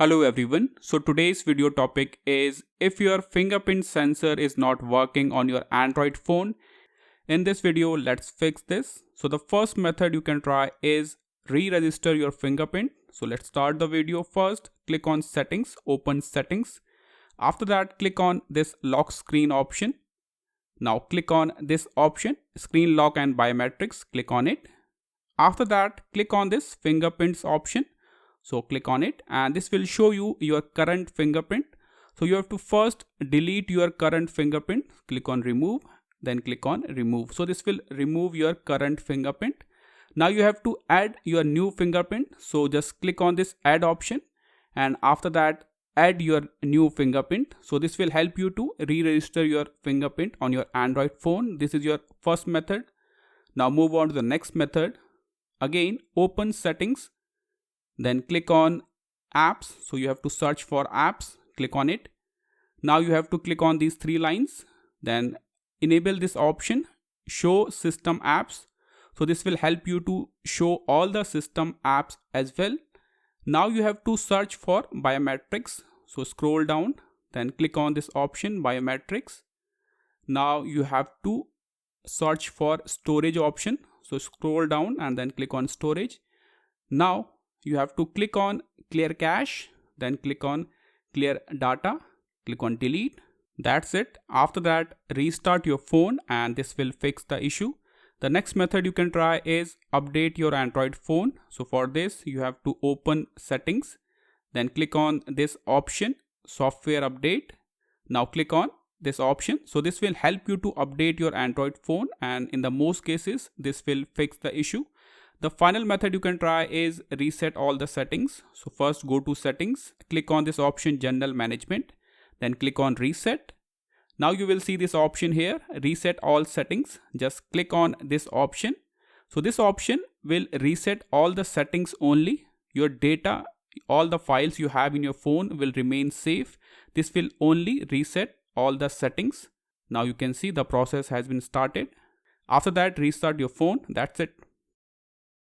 Hello everyone. So today's video topic is if your fingerprint sensor is not working on your Android phone. In this video, let's fix this. So the first method you can try is re-register your fingerprint. So let's start the video. First, click on settings, open settings. After that, click on this lock screen option. Now click on this option, screen lock and biometrics, click on it. After that, click on this fingerprints option. So click on it and this will show you your current fingerprint. So you have to first delete your current fingerprint. Click on remove, then click on remove. So this will remove your current fingerprint. Now you have to add your new fingerprint. So just click on this add option and after that add your new fingerprint. So this will help you to re-register your fingerprint on your Android phone. This is your first method. Now move on to the next method. Again, open settings. Then click on apps. So you have to search for apps. Click on it. Now you have to click on these three lines. Then enable this option, show system apps. So this will help you to show all the system apps as well. Now you have to search for biometrics. So scroll down, then click on this option biometrics. Now you have to search for storage option. So scroll down and then click on storage. Now you have to click on clear cache, then click on clear data, click on delete. That's it. After that, restart your phone and this will fix the issue. The next method you can try is update your Android phone. So for this, you have to open settings, then click on this option, software update. Now click on this option. So this will help you to update your Android phone and in the most cases, this will fix the issue. The final method you can try is reset all the settings. So first go to settings, click on this option general management, then click on reset. Now you will see this option here, reset all settings. Just click on this option. So this option will reset all the settings only. Your data, all the files you have in your phone will remain safe. This will only reset all the settings. Now you can see the process has been started. After that, restart your phone. That's it.